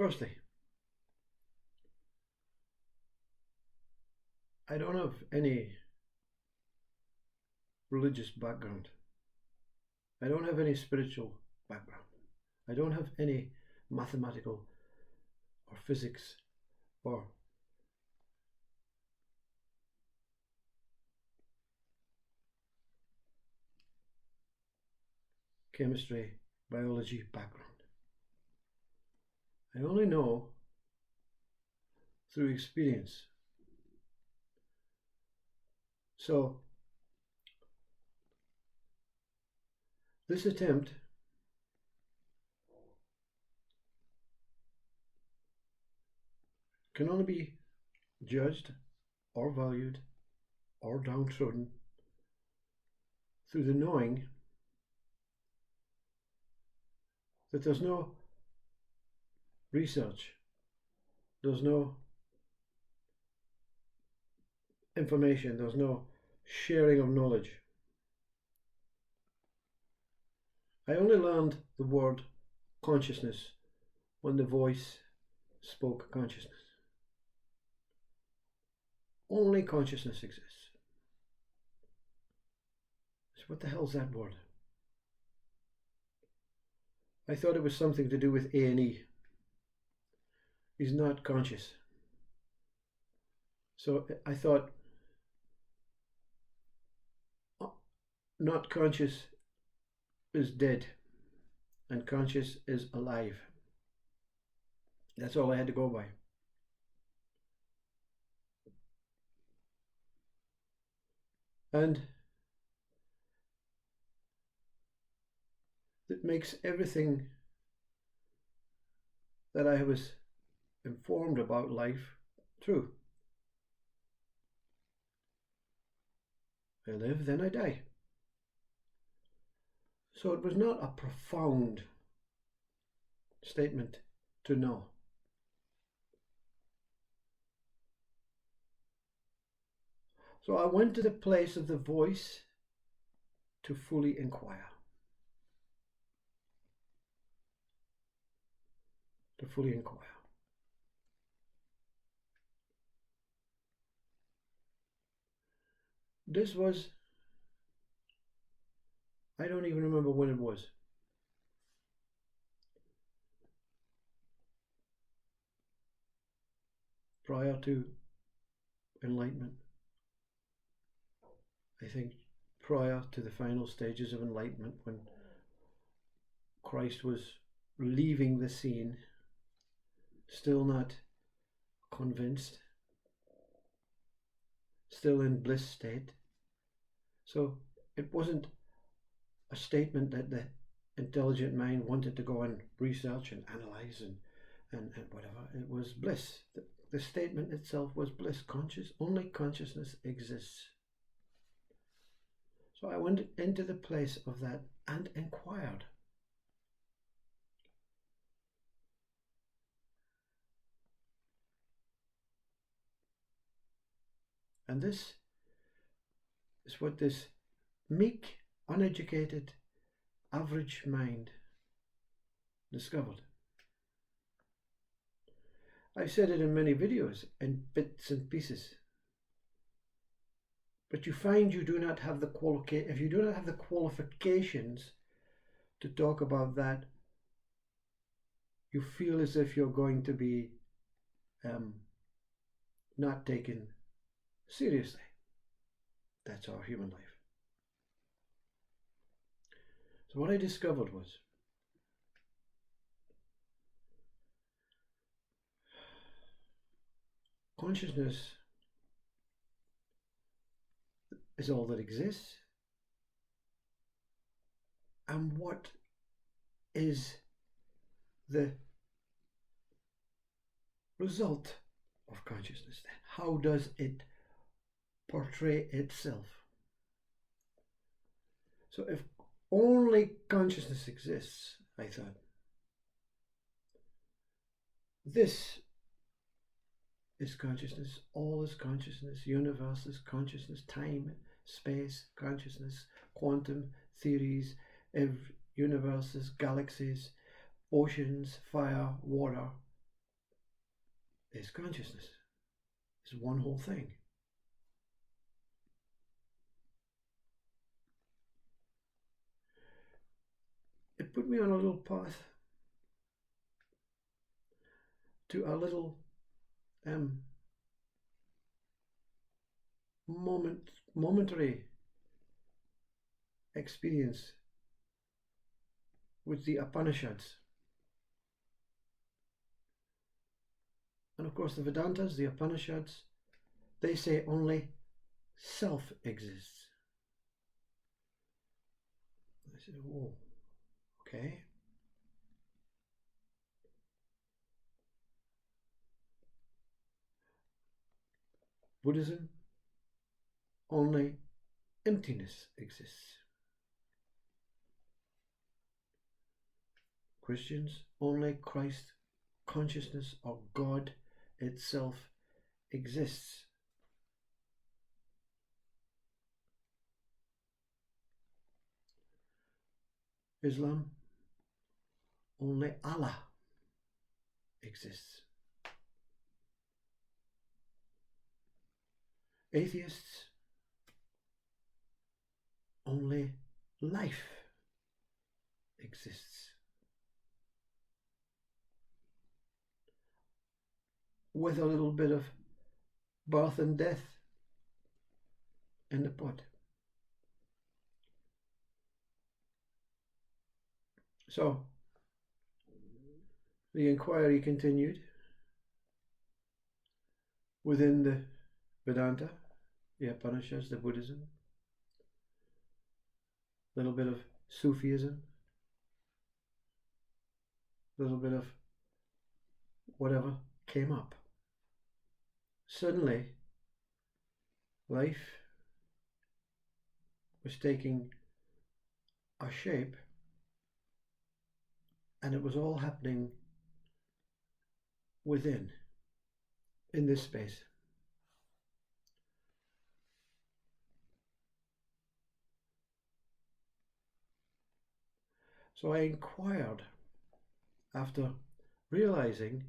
Firstly, I don't have any religious background. I don't have any spiritual background. I don't have any mathematical or physics or chemistry, biology background. I only know through experience. So this attempt can only be judged or valued or downtrodden through the knowing that there's no research, there's no information, there's no sharing of knowledge. I only learned the word consciousness when the voice spoke consciousness. Only consciousness exists. So what the hell's that word? I thought it was something to do with A&E. He's not conscious. So I thought not conscious is dead and conscious is alive. That's all I had to go by. And that makes everything that I was informed about life true. I live, then I die. So it was not a profound statement to know. So I went to the place of the voice to fully inquire. To fully inquire. This was, I don't even remember when it was. Prior to enlightenment. I think prior to the final stages of enlightenment, when Christ was leaving the scene, still not convinced, still in bliss state. So it wasn't a statement that the intelligent mind wanted to go and research and analyze and whatever. It was bliss. The statement itself was bliss. Only consciousness exists. So I went into the place of that and inquired. And this is what this meek, uneducated, average mind discovered. I've said it in many videos in bits and pieces. But you find you do not have the if you do not have the qualifications to talk about that, you feel as if you're going to be not taken seriously. That's our human life. So what I discovered was consciousness is all that exists. And what is the result of consciousness then? How does it portray itself? So if only consciousness exists, I thought, this is consciousness, all is consciousness, universe is consciousness, time, space, consciousness, quantum theories, universes, galaxies, oceans, fire, water, is consciousness. It's one whole thing. It put me on a little path to a little momentary experience with the Upanishads. And of course the Vedantas, the Upanishads, they say only self exists. I said, oh, okay. Buddhism, only emptiness exists. Christians, only Christ consciousness or God itself exists. Islam, only Allah exists. Atheists, only life exists. With a little bit of birth and death in the pot. So, the inquiry continued within the Vedanta, the Upanishads, the Buddhism, a little bit of Sufism, a little bit of whatever came up. Suddenly, life was taking a shape, and it was all happening within, in this space. So I inquired after realizing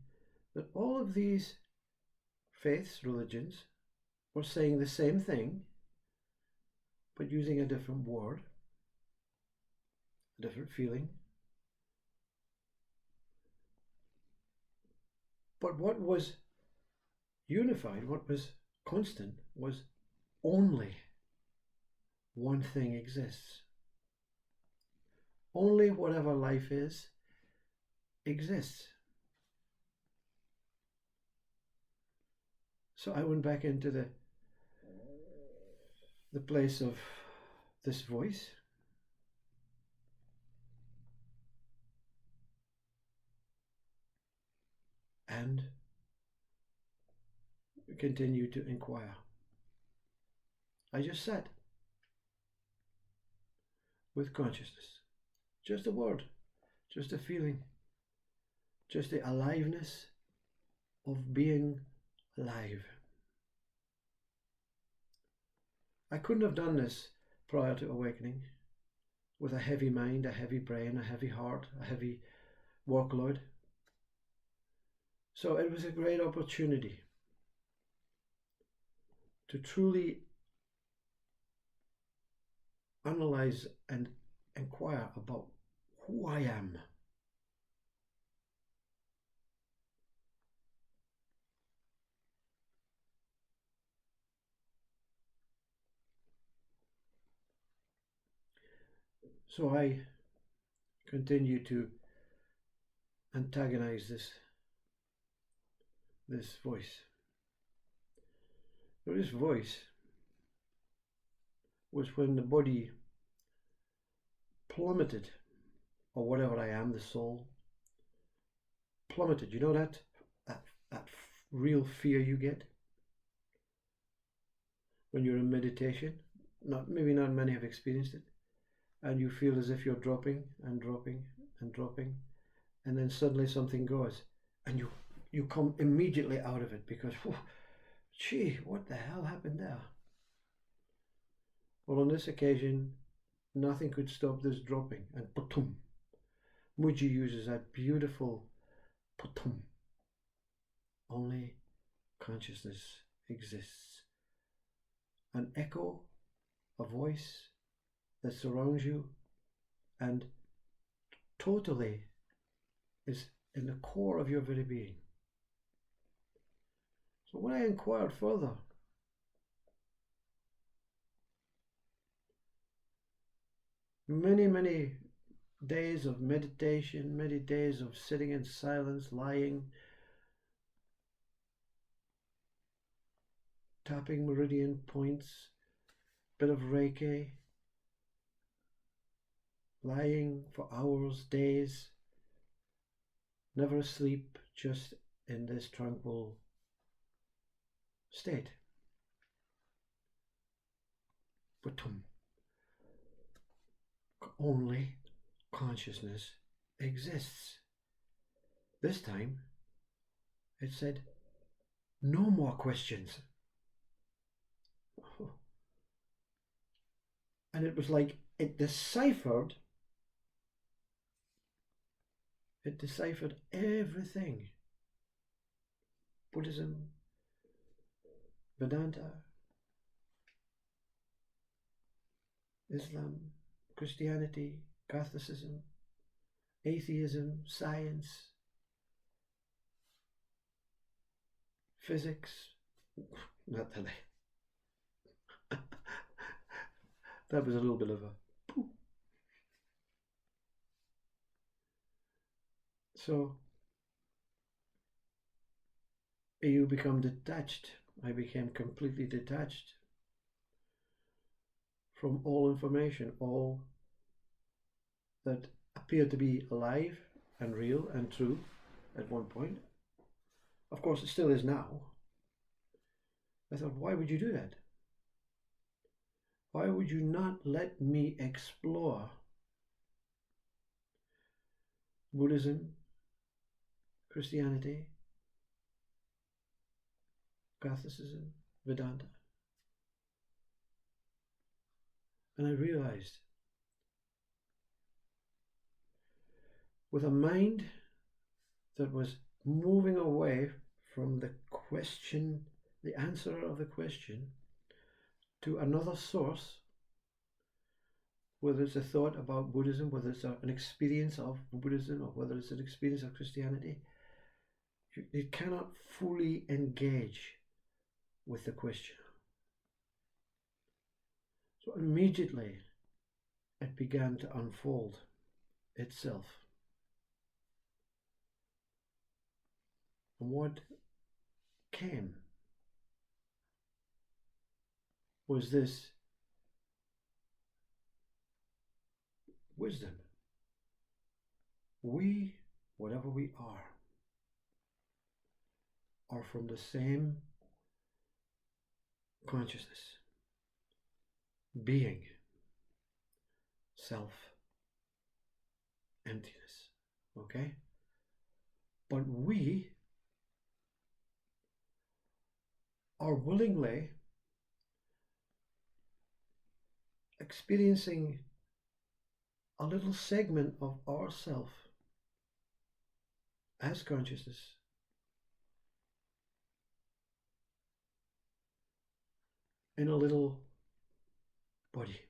that all of these faiths, religions, were saying the same thing, but using a different word, a different feeling. But what was unified, what was constant, was only one thing exists. Only whatever life is exists. So I went back into the place of this voice, and continued to inquire. I just sat with consciousness, just a word, just a feeling, just the aliveness of being alive. I couldn't have done this prior to awakening with a heavy mind, a heavy brain, a heavy heart, a heavy workload. So it was a great opportunity to truly analyze and inquire about who I am. So I continue to antagonize this voice. Now, this voice was when the body plummeted, or whatever I am, the soul plummeted. You know that real fear you get when you're in meditation? Maybe not many have experienced it. And you feel as if you're dropping and dropping and dropping, and then suddenly something goes, and you come immediately out of it because, gee, what the hell happened there? Well, on this occasion, nothing could stop this dropping, and patum. Muji uses that beautiful patum. Only consciousness exists. An echo, a voice that surrounds you and totally is in the core of your very being. So when I inquired further, many days of meditation, many days of sitting in silence, lying, tapping meridian points, bit of Reiki, lying for hours, days, never asleep, just in this tranquil state. But only consciousness exists. This time it said, no more questions. And it was like it deciphered everything. Buddhism, Vedanta, Islam, Christianity, Catholicism, atheism, science, physics. Not that that was a little bit of a pooh. So you become detached. I became completely detached from all information, all that appeared to be alive and real and true at one point. Of course, it still is now. I thought, why would you do that? Why would you not let me explore Buddhism, Christianity, Catholicism, Vedanta? And I realized, with a mind that was moving away from the question, the answer of the question, to another source, whether it's a thought about Buddhism, whether it's an experience of Buddhism, or whether it's an experience of Christianity, it cannot fully engage with the question. So immediately it began to unfold itself. And what came was this wisdom. We, whatever we are from the same consciousness, being, self, emptiness. Okay? But we are willingly experiencing a little segment of ourself as consciousness in a little body.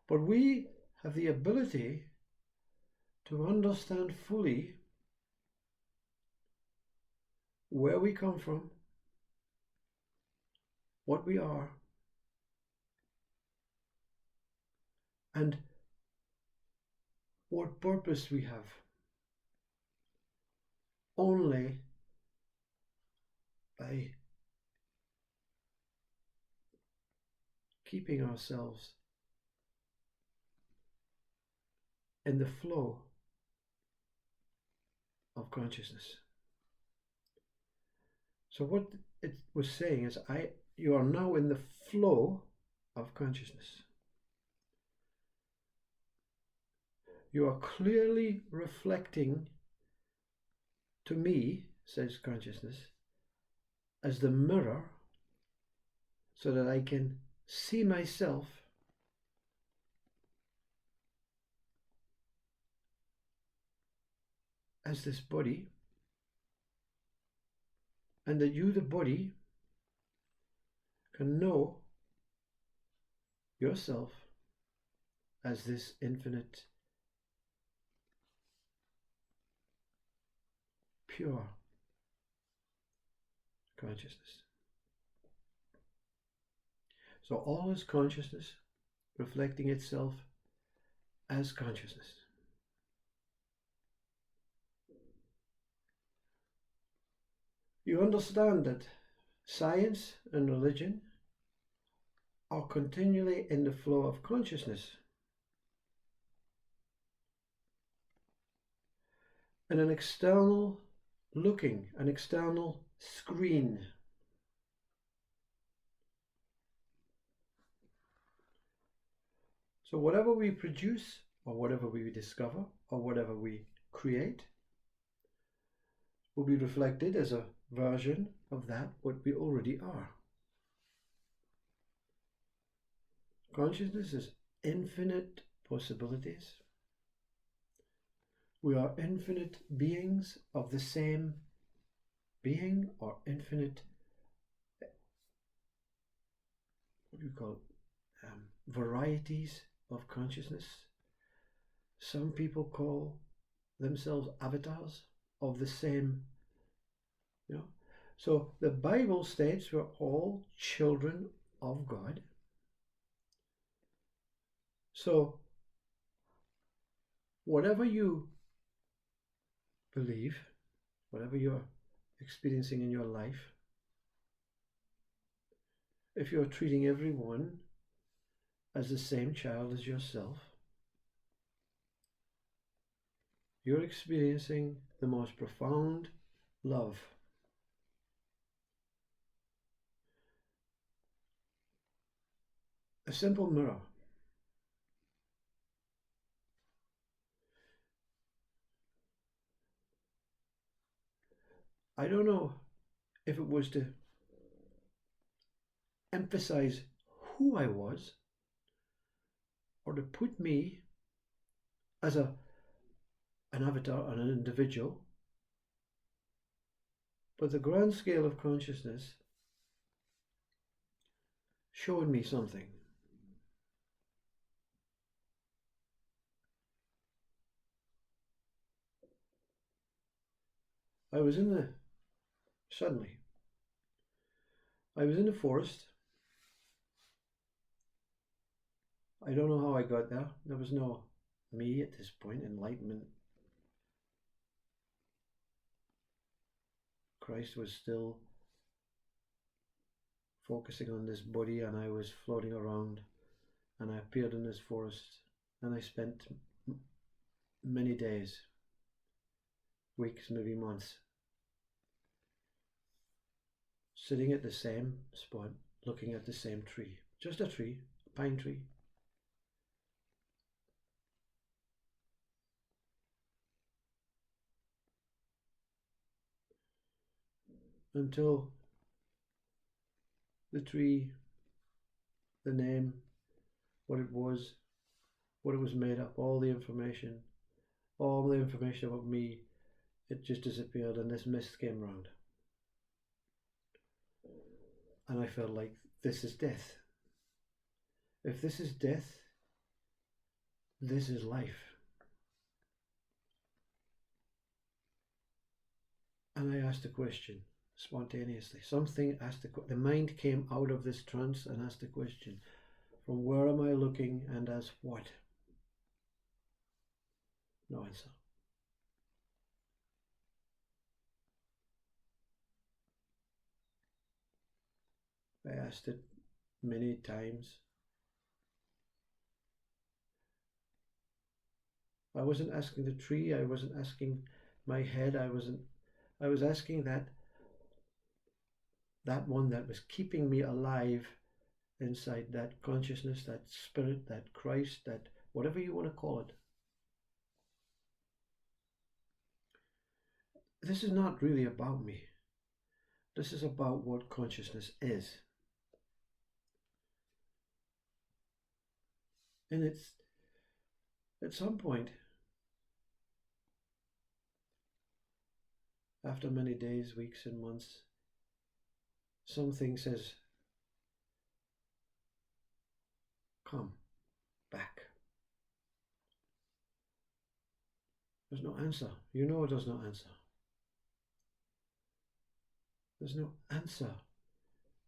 But we have the ability to understand fully where we come from, what we are, and what purpose we have, only by keeping ourselves in the flow of consciousness. So what it was saying is, you are now in the flow of consciousness. You are clearly reflecting to me, says consciousness, as the mirror, so that I can see myself as this body, and that you, the body, can know yourself as this infinite, pure consciousness. So all is consciousness reflecting itself as consciousness. You understand that science and religion are continually in the flow of consciousness. And an external looking, an external screen. So whatever we produce, or whatever we discover, or whatever we create, will be reflected as a version of that what we already are. Consciousness is infinite possibilities. We are infinite beings of the same being, or infinite, what do you call it, varieties of consciousness. Some people call themselves avatars of the same, So the Bible states we're all children of God. So whatever you believe, whatever you're experiencing in your life, if you're treating everyone as the same child as yourself, you're experiencing the most profound love. A simple mirror. I don't know if it was to emphasize who I was, or to put me as an avatar and an individual, but the grand scale of consciousness showed me something. I was in the forest. I don't know how I got there. There was no me at this point. Enlightenment. Christ was still focusing on this body, and I was floating around, and I appeared in this forest, and I spent many days, weeks, maybe months, sitting at the same spot, looking at the same tree. Just a tree, a pine tree. Until the tree, the name, what it was made up, all the information about me, it just disappeared, and this mist came round. And I felt like, this is death. If this is death, this is life. And I asked a question spontaneously. The mind came out of this trance and asked a question. From where am I looking, and as what? No answer. I asked it many times. I wasn't asking the tree, I wasn't asking my head, I was asking that one that was keeping me alive inside, that consciousness, that spirit, that Christ, that whatever you want to call it. This is not really about me. This is about what consciousness is. And it's, at some point, after many days, weeks and months, something says, come back. There's no answer. You know there's no answer. There's no answer.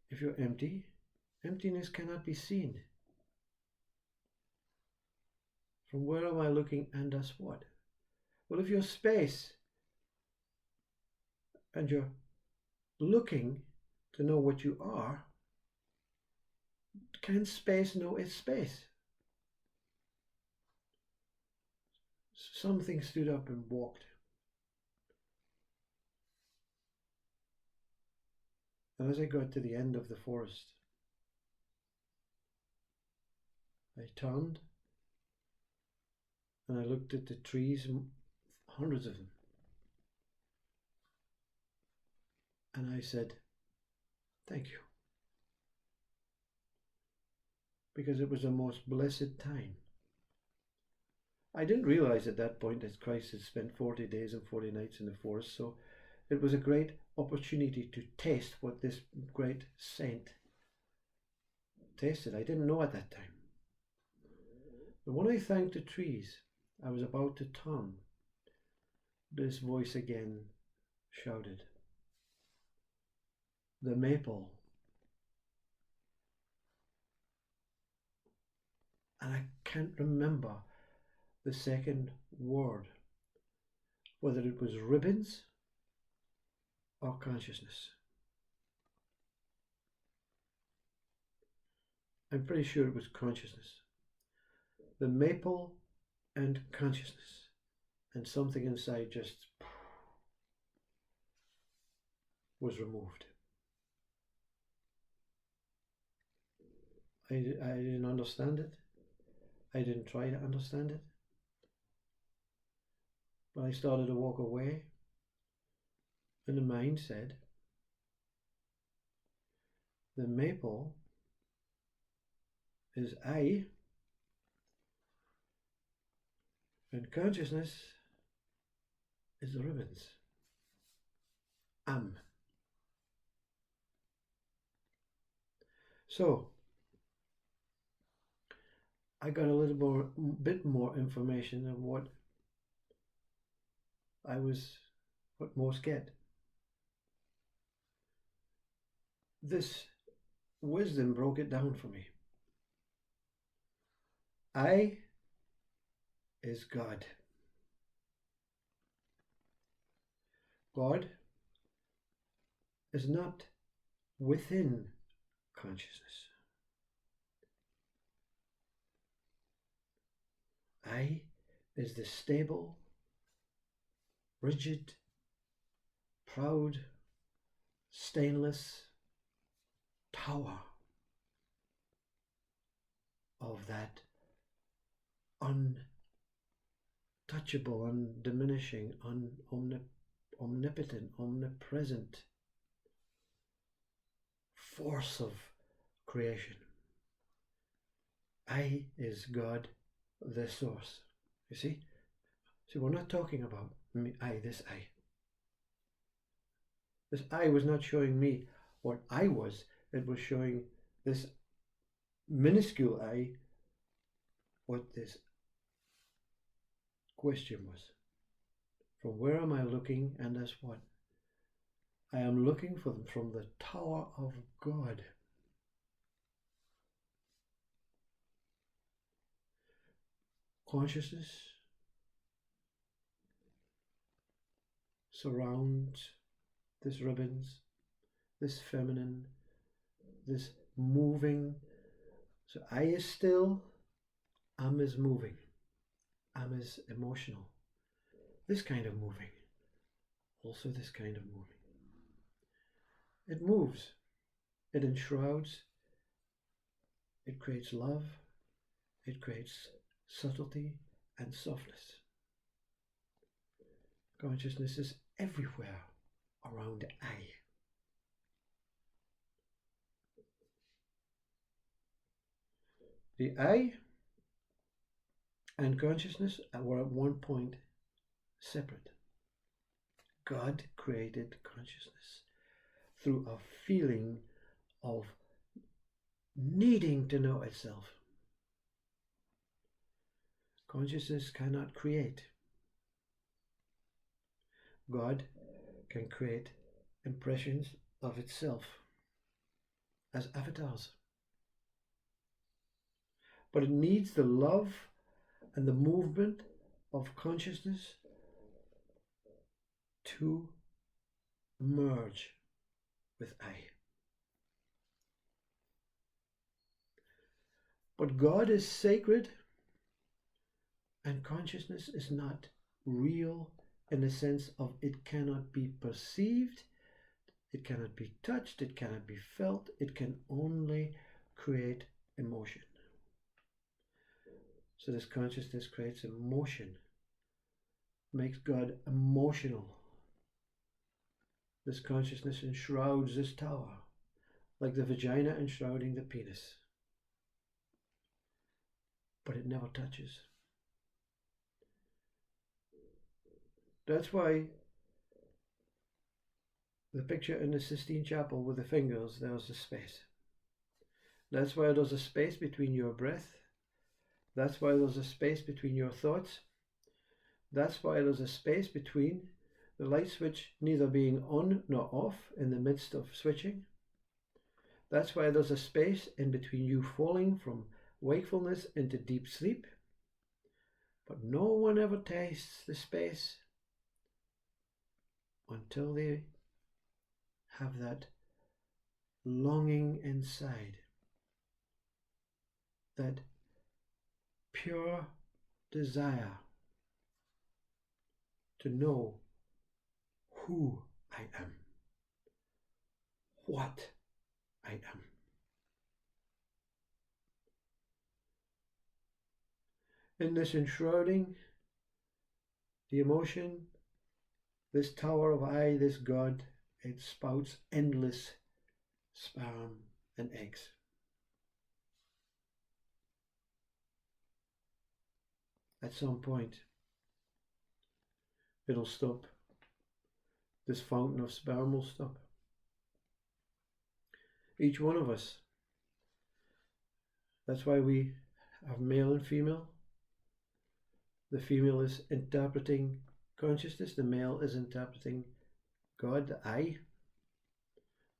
If you're empty, emptiness cannot be seen. From where am I looking, and thus what? Well, if you're space and you're looking to know what you are, can space know its space? Something stood up and walked. And as I got to the end of the forest, I turned and I looked at the trees, hundreds of them, and I said, thank you. Because it was the most blessed time. I didn't realize at that point that Christ had spent 40 days and 40 nights in the forest, so it was a great opportunity to taste what this great saint tasted. I didn't know at that time. But when I thanked the trees, I was about to turn. This voice again shouted, the maple. And I can't remember the second word, whether it was ribbons or consciousness. I'm pretty sure it was consciousness. The maple and consciousness, and something inside just was removed. I didn't understand it. I didn't try to understand it. But I started to walk away, and the mind said, the maple is I, and consciousness is the ribbons. Am. So I got a little bit more information of what most get. This wisdom broke it down for me. I is God. God is not within consciousness. I is the stable, rigid, proud, stainless tower of that untouchable, undiminishing, omnipotent, omnipresent force of creation. I is God, the source. You see? So we're not talking about me, this I. This I was not showing me what I was. It was showing this minuscule I what this question was. From where am I looking, and as what? I am looking for them from the tower of God. Consciousness surrounds this ribbons, this feminine, this moving. So I is still, Am is moving, Am is emotional. This kind of moving, also this kind of moving. It moves, it enshrouds, it creates love, it creates subtlety and softness. Consciousness is everywhere around I. The I and consciousness were at one point separate. God created consciousness through a feeling of needing to know itself. Consciousness cannot create. God can create impressions of itself as avatars. But it needs the love and the movement of consciousness to merge with I. But God is sacred, and consciousness is not real in the sense of it cannot be perceived, it cannot be touched, it cannot be felt, it can only create emotion. So this consciousness creates emotion, makes God emotional. This consciousness enshrouds this tower, like the vagina enshrouding the penis. But it never touches. That's why the picture in the Sistine Chapel with the fingers, there's a space. That's why there's a space between your breath. That's why there's a space between your thoughts. That's why there's a space between the light switch neither being on nor off in the midst of switching. That's why there's a space in between you falling from wakefulness into deep sleep. But no one ever tastes the space until they have that longing inside, that pure desire to know who I am, what I am. In this enshrouding, the emotion, this tower of I, this God, it spouts endless sperm and eggs. At some point, it'll stop. This fountain of sperm will stop. Each one of us. That's why we have male and female. The female is interpreting consciousness, the male is interpreting God, the I,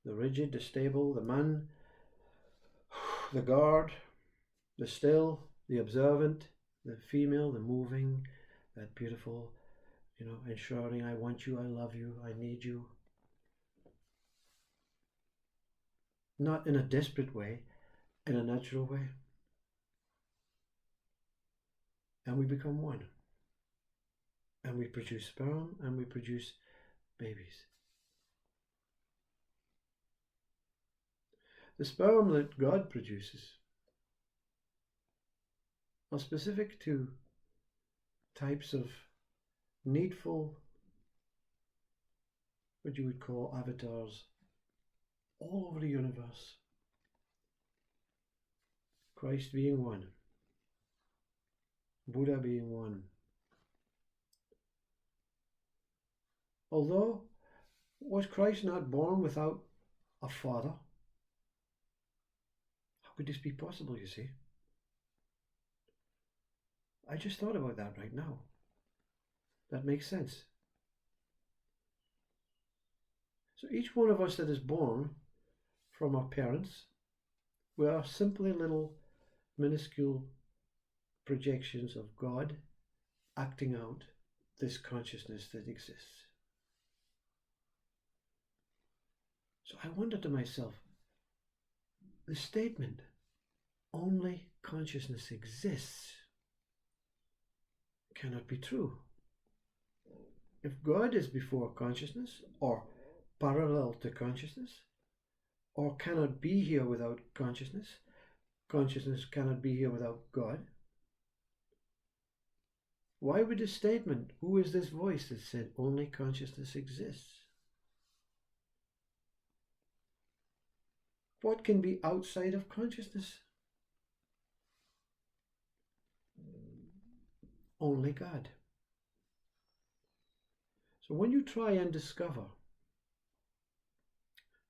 the rigid, the stable, the man, the guard, the still, the observant, the female, the moving, that beautiful, enshrouding, I want you, I love you, I need you. Not in a desperate way, in a natural way. And we become one. And we produce sperm and we produce babies. The sperm that God produces are specific to types of needful, what you would call avatars, all over the universe. Christ being one, Buddha being one. Although, was Christ not born without a father? How could this be possible, you see? I just thought about that right now. That makes sense. So each one of us that is born from our parents, we are simply little minuscule projections of God acting out this consciousness that exists. So I wonder to myself, the statement, only consciousness exists, cannot be true. If God is before consciousness, or parallel to consciousness, or cannot be here without consciousness, consciousness cannot be here without God, why would the statement, who is this voice that said only consciousness exists? What can be outside of consciousness? Only God. So when you try and discover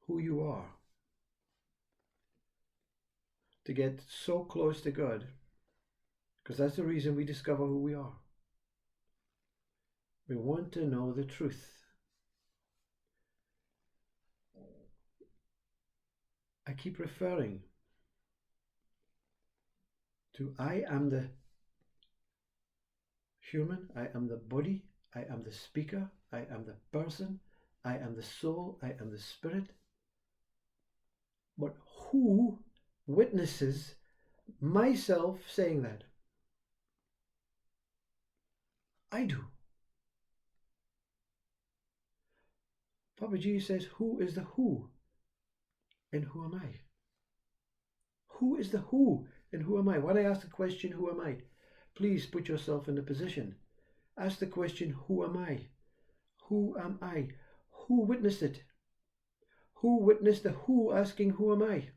who you are, to get so close to God, because that's the reason we discover who we are. We want to know the truth. I keep referring to I am the human, I am the body, I am the speaker, I am the person, I am the soul, I am the spirit. But who witnesses myself saying that? I do. Papa G says, who is the who? And who am I? Who is the who? And who am I? When I ask the question, who am I? Please put yourself in the position. Ask the question, who am I? Who am I? Who witnessed it? Who witnessed the who asking, who am I?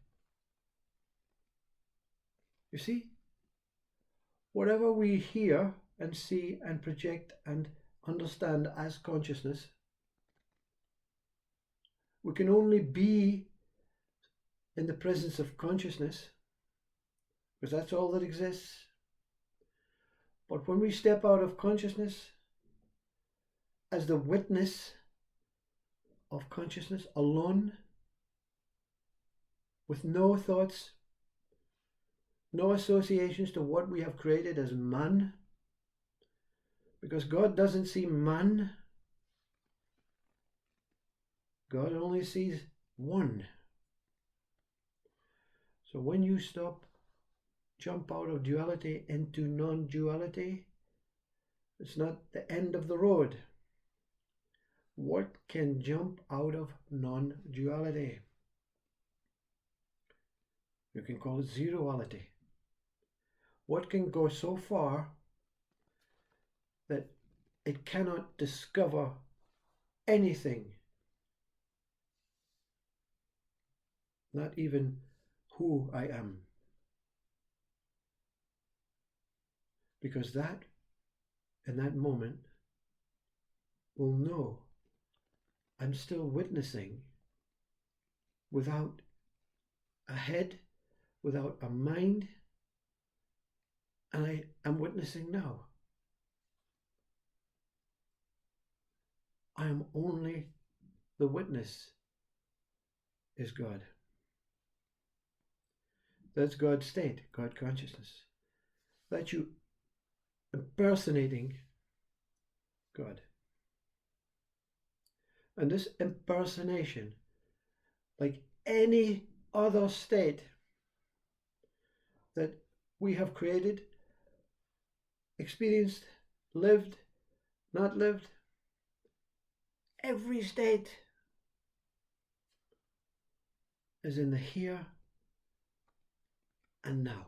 You see? Whatever we hear and see and project and understand as consciousness, we can only be in the presence of consciousness, because that's all that exists. But when we step out of consciousness as the witness of consciousness alone, with no thoughts, no associations to what we have created as man, because God doesn't see man, God only sees one. So when you jump out of duality into non-duality, it's not the end of the road. What can jump out of non-duality? You can call it zeroality. What can go so far that it cannot discover anything, not even who I am? Because that, in that moment, will know I'm still witnessing without a head, without a mind, and I am witnessing now. I am only the witness is God. That's God's state, God consciousness. That's you impersonating God. And this impersonation, like any other state that we have created, experienced, lived, not lived, every state is in the here and now.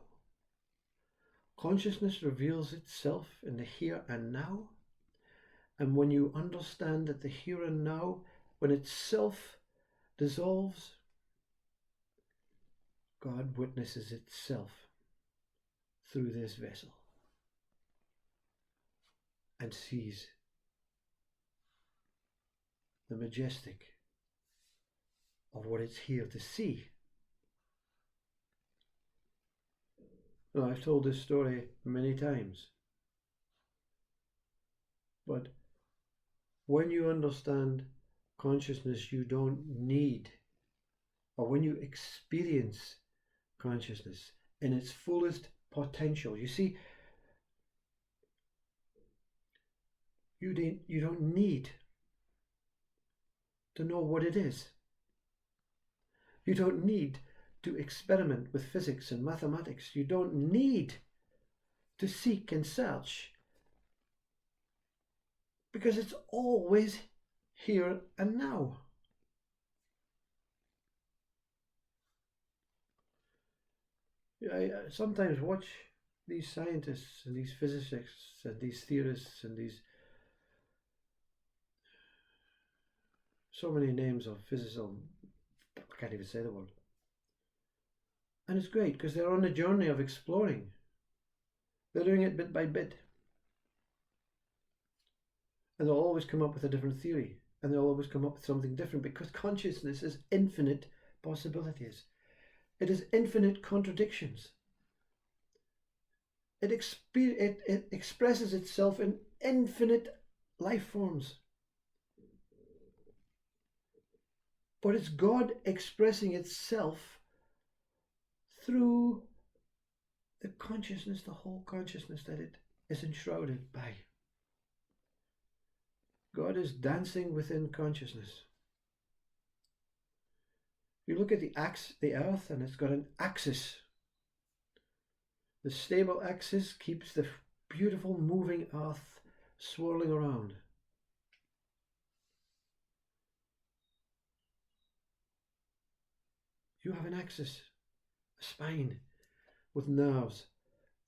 Consciousness reveals itself in the here and now. And when you understand that the here and now, when itself dissolves, God witnesses itself through this vessel and sees the majestic of what it's here to see. Now, I've told this story many times, but when you understand consciousness, you don't need, or when you experience consciousness in its fullest potential, you see, you don't need to know what it is. You don't need to experiment with physics and mathematics. You don't need to seek and search, because it's always here and now. I sometimes watch these scientists and these physicists and these theorists and these so many names of physical, I can't even say the word. And it's great because they're on a journey of exploring. They're doing it bit by bit. And they'll always come up with a different theory. And they'll always come up with something different, because consciousness is infinite possibilities. It is infinite contradictions. It expresses itself in infinite life forms. But it's God expressing itself through the consciousness, the whole consciousness that it is enshrouded by. God is dancing within consciousness. You look at the earth, and it's got an axis. The stable axis keeps the beautiful moving earth swirling around. You have an axis, a spine with nerves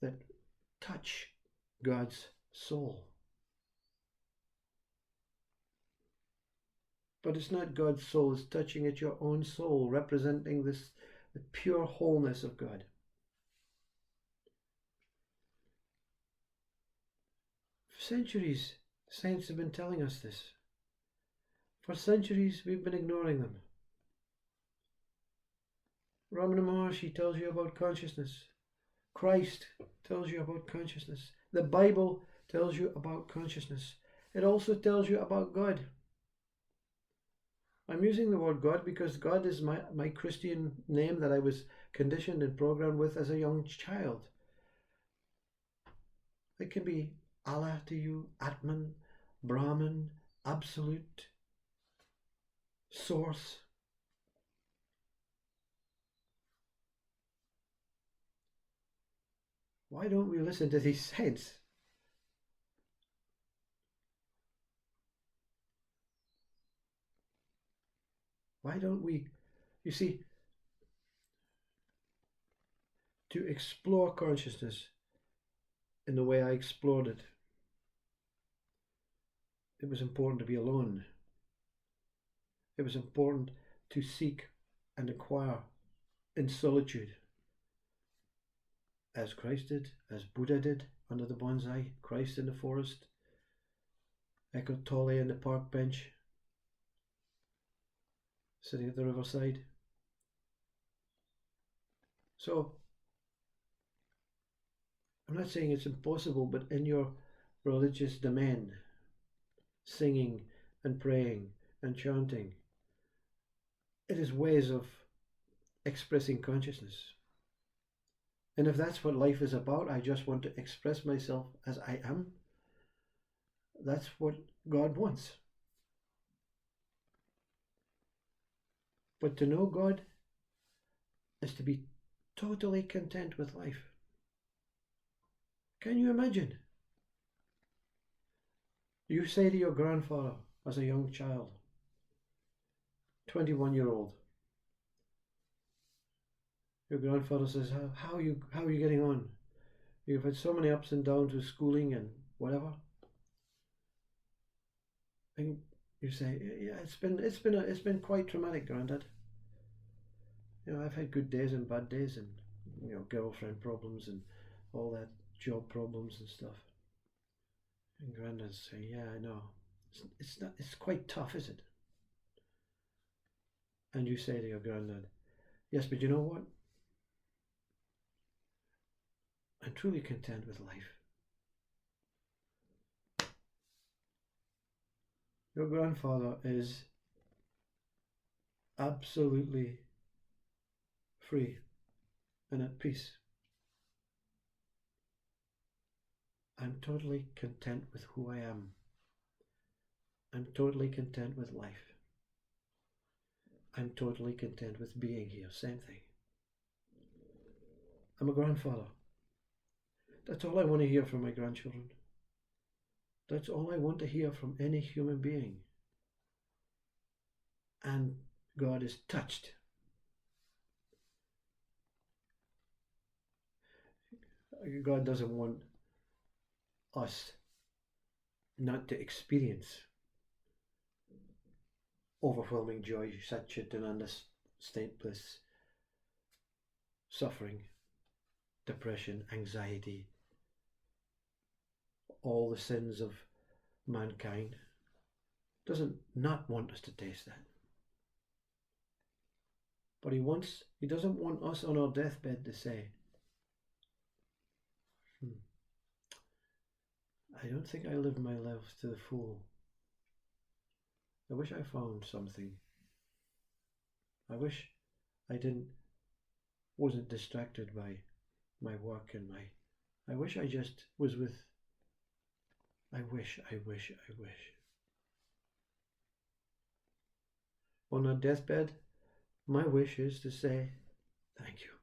that touch God's soul. But it's not God's soul, it's touching at your own soul, representing the pure wholeness of God. For centuries, saints have been telling us this. For centuries, we've been ignoring them. Ramana Maharshi tells you about consciousness. Christ tells you about consciousness. The Bible tells you about consciousness. It also tells you about God. I'm using the word God because God is my Christian name that I was conditioned and programmed with as a young child. It can be Allah to you, Atman, Brahman, Absolute, Source. Why don't we listen to these saints? Why don't we, you see, to explore consciousness in the way I explored it, it was important to be alone. It was important to seek and acquire in solitude, as Christ did, as Buddha did under the bonsai, Christ in the forest, Eckhart Tolle in the park bench, sitting at the riverside. So, I'm not saying it's impossible, but in your religious domain, singing and praying and chanting, it is ways of expressing consciousness. And if that's what life is about, I just want to express myself as I am, that's what God wants. But to know God is to be totally content with life. Can you imagine? You say to your grandfather as a young child, 21-year-old, your grandfather says, how are you getting on? You've had so many ups and downs with schooling and whatever. And you say, yeah, it's been quite traumatic, Grandad. You know, I've had good days and bad days, and girlfriend problems and all that, job problems and stuff. And Grandad's saying, yeah, I know. It's quite tough, is it? And you say to your granddad, yes, but you know what? I'm truly content with life. Your grandfather is absolutely free and at peace. I'm totally content with who I am. I'm totally content with life. I'm totally content with being here. Same thing. I'm a grandfather. That's all I want to hear from my grandchildren. That's all I want to hear from any human being. And God is touched. God doesn't want us not to experience overwhelming joy, satchitananda state bliss, suffering, depression, anxiety, all the sins of mankind. Doesn't not want us to taste that. But he doesn't want us on our deathbed to say, I don't think I lived my life to the full. I wish I found something. I wish I wasn't distracted by my work and I wish I just was with, I wish. On a deathbed, my wish is to say, thank you.